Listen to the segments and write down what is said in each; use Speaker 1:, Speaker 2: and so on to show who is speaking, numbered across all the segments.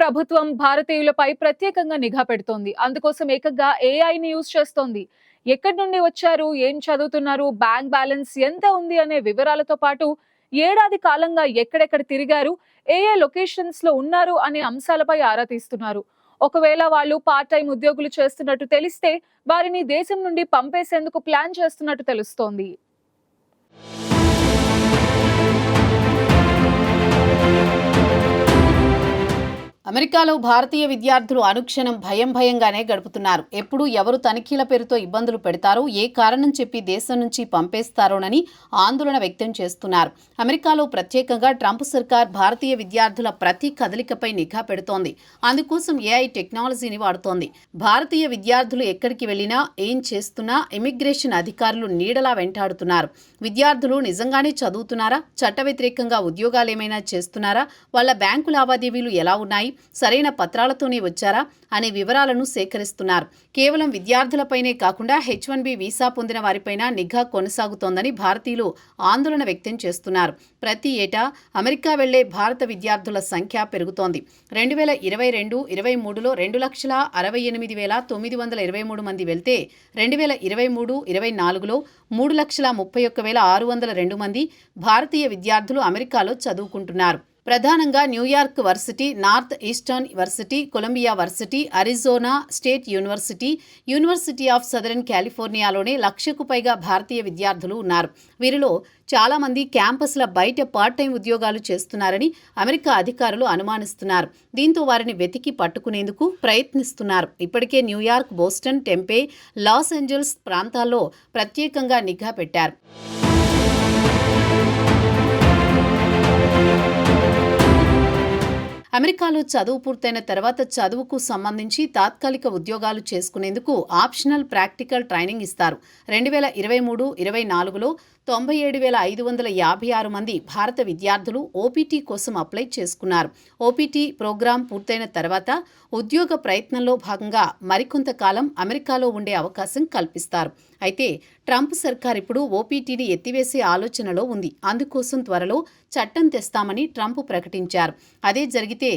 Speaker 1: ప్రభుత్వం భారతీయులపై ప్రత్యేకంగా నిఘా పెడుతోంది. అందుకోసం ఏకంగా ఏఐని యూజ్ చేస్తోంది. ఎక్కడి నుండి వచ్చారు, ఏం చదువుతున్నారు, బ్యాంక్ బ్యాలెన్స్ ఎంత ఉంది అనే వివరాలతో పాటు ఏడాది కాలంగా ఎక్కడెక్కడ తిరిగారు, ఏ ఏ లొకేషన్స్ లో ఉన్నారు అనే అంశాలపై ఆరా తీస్తున్నారు. ఒకవేళ వాళ్ళు పార్ట్ టైం ఉద్యోగులు చేస్తున్నట్టు తెలిస్తే వారిని దేశం నుండి పంపేసేందుకు ప్లాన్ చేస్తున్నట్టు తెలుస్తోంది.
Speaker 2: అమెరికాలో భారతీయ విద్యార్థులు అనుక్షణం భయంగానే గడుపుతున్నారు. ఎప్పుడు ఎవరు తనిఖీల పేరుతో ఇబ్బందులు పెడతారో, ఏ కారణం చెప్పి దేశం నుంచి పంపేస్తారోనని ఆందోళన వ్యక్తం చేస్తున్నారు. అమెరికాలో ప్రత్యేకంగా ట్రంప్ సర్కార్ భారతీయ విద్యార్థుల ప్రతి కదలికపై నిఘా పెడుతోంది. అందుకోసం ఏఐ టెక్నాలజీని వాడుతోంది. భారతీయ విద్యార్థులు ఎక్కడికి వెళ్లినా, ఏం చేస్తున్నా ఇమిగ్రేషన్ అధికారులు నీడలా వెంటాడుతున్నారు. విద్యార్థులు నిజంగానే చదువుతున్నారా, చట్ట వ్యతిరేకంగా ఉద్యోగాలేమైనా చేస్తున్నారా, వాళ్ళ బ్యాంకు లావాదేవీలు ఎలా ఉన్నాయి, సరైన పత్రాలతోనే వచ్చారా అనే వివరాలను సేకరిస్తున్నారు. కేవలం విద్యార్థులపైనే కాకుండా H1B వీసా పొందిన వారిపైన నిఘా కొనసాగుతోందని భారతీయులు ఆందోళన వ్యక్తం చేస్తున్నారు. ప్రతి ఏటా అమెరికా వెళ్లే భారత విద్యార్థుల సంఖ్య పెరుగుతోంది. 2022-23లో 2,68,923 మంది వెళ్తే 2023-24లో 3,31,602 మంది భారతీయ విద్యార్థులు అమెరికాలో చదువుకుంటున్నారు. ప్రధానంగా New York varsity, North Eastern varsity, Columbia varsity, Arizona State University, University of Southern కాలిఫోర్నియాలోనే 1,00,000కు పైగా భారతీయ విద్యార్థులు ఉన్నారు. వీరిలో చాలా మంది క్యాంపస్ల బయట పార్ట్ టైం ఉద్యోగాలు చేస్తున్నారని అమెరికా అధికారులు అనుమానిస్తున్నారు. దీంతో వారిని వెతికి పట్టుకునేందుకు ప్రయత్నిస్తున్నారు. ఇప్పటికే New York, Boston, Tempe, Los Angeles ప్రాంతాల్లో ప్రత్యేకంగా నిఘా పెట్టారు. అమెరికాలో చదువు పూర్తయిన తర్వాత చదువుకు సంబంధించి తాత్కాలిక ఉద్యోగాలు చేసుకునేందుకు ఆప్షనల్ ప్రాక్టికల్ ట్రైనింగ్ ఇస్తారు. 2023-24లో 97,556 మంది భారత విద్యార్థులు ఓపీటీ కోసం అప్లై చేసుకున్నారు. ఓపీటీ ప్రోగ్రాం పూర్తయిన తర్వాత ఉద్యోగ ప్రయత్నంలో భాగంగా మరికొంతకాలం అమెరికాలో ఉండే అవకాశం కల్పిస్తారు. అయితే ట్రంప్ సర్కార్ ఇప్పుడు ఓపీటీని ఎత్తివేసే ఆలోచనలో ఉంది. అందుకోసం త్వరలో చట్టం తెస్తామని ట్రంప్ ప్రకటించారు. అదే జరిగితే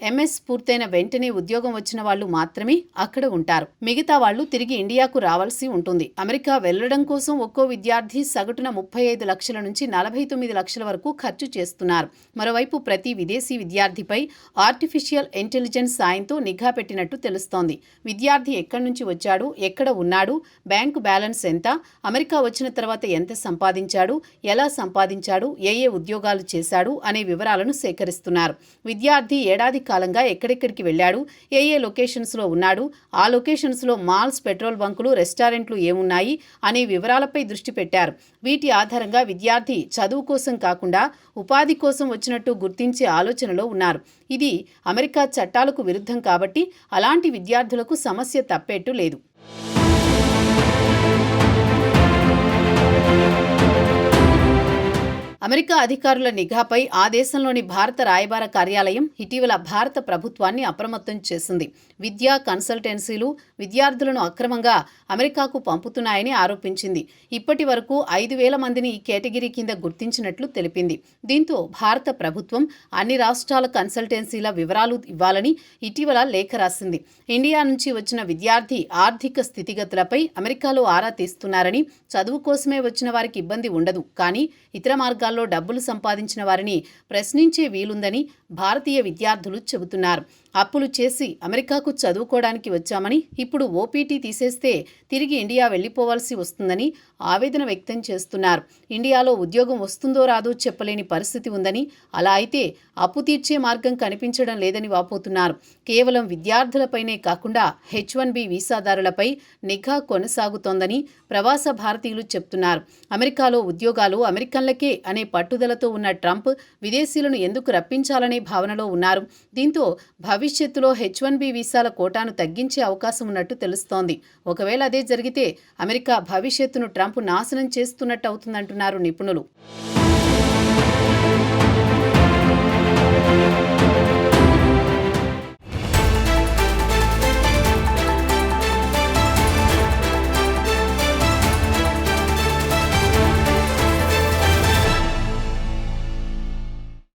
Speaker 2: ఎంఎస్ పూర్తయిన వెంటనే ఉద్యోగం వచ్చిన వాళ్లు మాత్రమే అక్కడ ఉంటారు. మిగతా వాళ్లు తిరిగి ఇండియాకు రావాల్సి ఉంటుంది. అమెరికా వెళ్లడం కోసం ఒక్కో విద్యార్థి సగటున 35 లక్షల నుంచి 49 లక్షల వరకు ఖర్చు చేస్తున్నారు. మరోవైపు ప్రతి విదేశీ విద్యార్థిపై ఆర్టిఫిషియల్ ఇంటెలిజెన్స్ సాయంతో నిఘా పెట్టినట్టు తెలుస్తోంది. విద్యార్థి ఎక్కడి నుంచి వచ్చాడు, ఎక్కడ ఉన్నాడు, బ్యాంకు బ్యాలెన్స్ ఎంత, అమెరికా వచ్చిన తర్వాత ఎంత సంపాదించాడు, ఎలా సంపాదించాడు, ఏ ఉద్యోగాలు చేశాడు అనే వివరాలను సేకరిస్తున్నారు. విద్యార్థి ఏడాది కాలంగా ఎక్కడెక్కడికి వెళ్లాడు, ఏ లొకేషన్స్లో ఉన్నాడు, ఆ లొకేషన్స్లో మాల్స్, పెట్రోల్ బంకులు, రెస్టారెంట్లు ఏమున్నాయి అనే వివరాలపై దృష్టి పెట్టారు. వీటి ఆధారంగా విద్యార్థి చదువు కోసం కాకుండా ఉపాధి కోసం వచ్చినట్టు గుర్తించే ఆలోచనలో ఉన్నారు. ఇది అమెరికా చట్టాలకు విరుద్ధం కాబట్టి అలాంటి విద్యార్థులకు సమస్య తప్పేట్టు లేదు. అమెరికా అధికారుల నిఘాపై ఆ దేశంలోని భారత రాయబార కార్యాలయం ఇటీవల భారత ప్రభుత్వాన్ని అప్రమత్తం చేసింది. విద్యా కన్సల్టెన్సీలు విద్యార్థులను అక్రమంగా అమెరికాకు పంపుతున్నాయని ఆరోపించింది. ఇప్పటి వరకు 5,000 మందిని ఈ కేటగిరీ కింద గుర్తించినట్లు తెలిపింది. దీంతో భారత ప్రభుత్వం అన్ని రాష్ట్రాల కన్సల్టెన్సీల వివరాలు ఇవ్వాలని ఇటీవల లేఖ రాసింది. ఇండియా నుంచి వచ్చిన విద్యార్థి ఆర్థిక స్థితిగతులపై అమెరికాలో ఆరా తీస్తున్నారని, చదువు కోసమే వచ్చిన వారికి ఇబ్బంది ఉండదు, కానీ ఇతర మార్గాల్లో డబ్బులు సంపాదించిన వారిని ప్రశ్నించే వీలుందని భారతీయ విద్యార్థులు చెబుతున్నారు. అప్పులు చేసి అమెరికాకు చదువుకోవడానికి వచ్చామని ఇప్పుడు ఓపీటీ తీసేస్తే తిరిగి ఇండియా వెళ్లిపోవాల్సి వస్తుందని ఆవేదన వ్యక్తం చేస్తున్నారు. ఇండియాలో ఉద్యోగం వస్తుందో రాదో చెప్పలేని పరిస్థితి ఉందని, అలా అయితే అప్పు తీర్చే మార్గం కనిపించడం లేదని వాపోతున్నారు. కేవలం విద్యార్థులపైనే కాకుండా H1B వీసాదారులపై నిఘా కొనసాగుతోందని ప్రవాస భారతీయులు చెప్తున్నారు. అమెరికాలో ఉద్యోగాలు అమెరికన్లకే అనే పట్టుదలతో ఉన్న ట్రంప్ విదేశీయులను ఎందుకు రప్పించాలనే భావనలో ఉన్నారు. దీంతో భవిష్యత్తులో H1B వీసాల కోటాను తగ్గించే అవకాశం ఉన్నట్టు తెలుస్తోంది. ఒకవేళ అదే జరిగితే అమెరికా భవిష్యత్తును ట్రంప్ నాశనం చేస్తున్నట్టు అవుతుందంటున్నారు నిపుణులు.